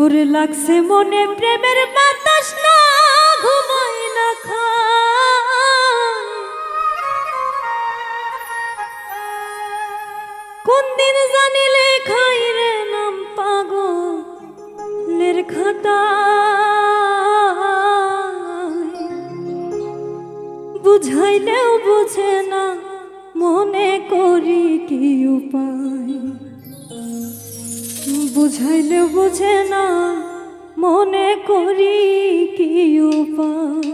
ওরে লাগছে মনে প্রেমের বাতাস না ঘুমায় না খায়, কোন দিন জানি লেখাই রে নাম পাগলের খাতায়, বুঝাইলেও বুঝে না মনে করি কি উপায়, বুঝাইলেও বুঝে না মনে করি কি উপায়।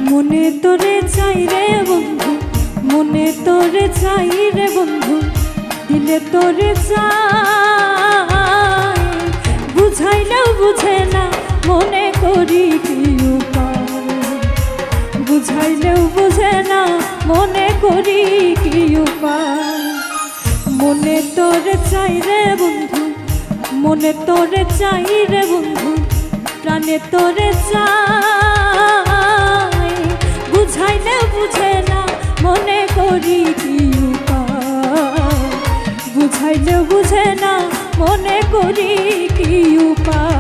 মনে তোরে চাই রে বন্ধু, মনে তোরে চাই রে বন্ধু, দিলে তোরে চাই, বুঝাইলেও বুঝে না মনে করি কি উপায়, বুঝাইলেও বুঝে না মনে করি কি উপায়। মনে তোরে চাই রে বন্ধু, মনে তোরে চাই রে বন্ধু, প্রাণে তোরে চাই, বুঝাইলে বুঝে না মনে করি কি উপায়, বুঝাইলে বুঝে না মনে করি কি উপায়।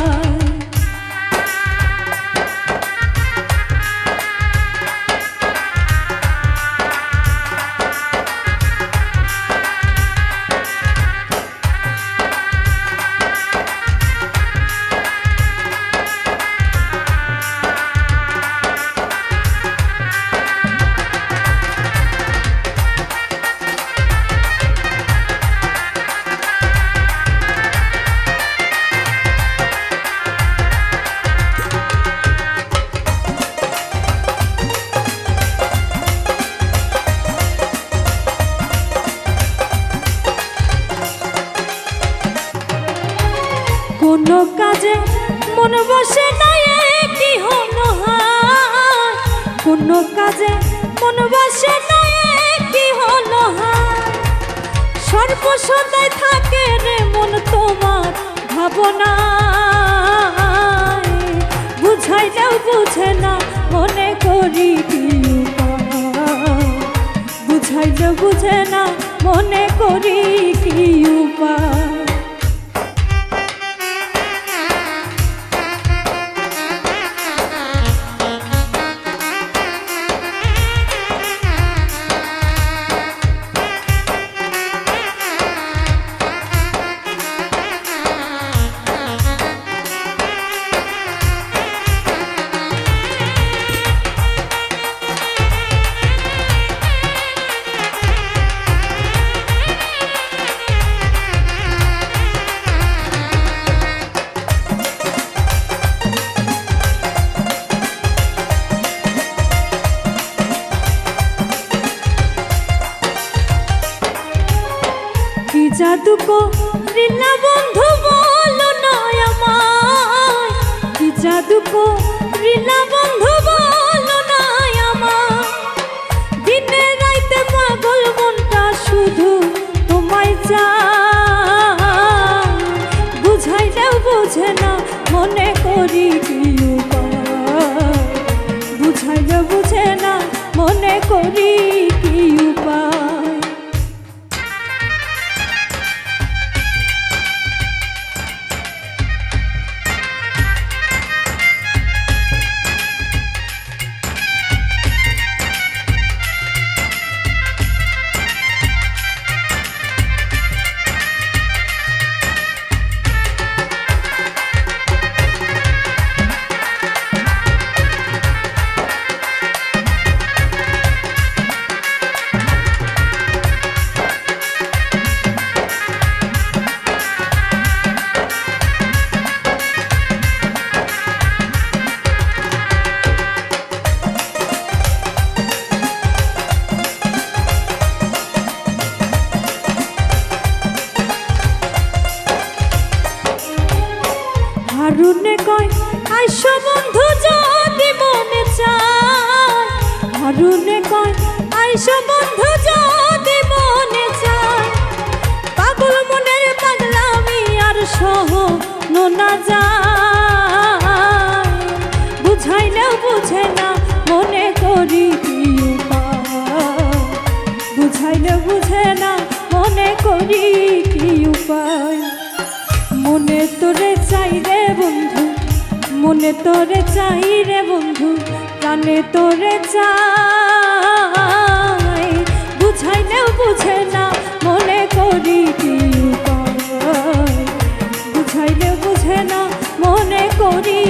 কোনো কাজে মন বসে না কি হলো হায়, কোনো কাজে মন বসে না কি হলো হায়, সর্বসদাই থাকে রে মন তোমার ভাবনায়, বুঝাইলেও বুঝে না মনে করি কি উপায়, বুঝাইলেও বুঝে না মনে করি কি উপায়। জাদু করিলা বন্ধু বলো না আমায়, কি জাদু করিলা বন্ধু বলো না আমায়, দিনে রাইতে পাগল মনটা শুধু তোমায় চায়, বুঝাইলেও বুঝে না মনে করি কি উপায়, বুঝাইলেও বুঝে না মনে করি কি উপায়। হারুনে কয় আইসো বন্ধু যদি মনে চায়, হারুনে কয় আইসো বন্ধু যদি মনে চায়, পাগল মনের পাগলামি আর সহ না যায়, বুঝাইলেও বুঝে না মনে করি কি উপায়, বুঝাইলেও বুঝে না মনে করি কি উপায়। মনে তোরে চাই রে বন্ধু, মনে তোরে চাই রে বন্ধু, প্রাণে তোরে চাই, বুঝাইলেও বুঝে না মনে করি কি উপায়, বুঝাইলেও বুঝে না মনে করি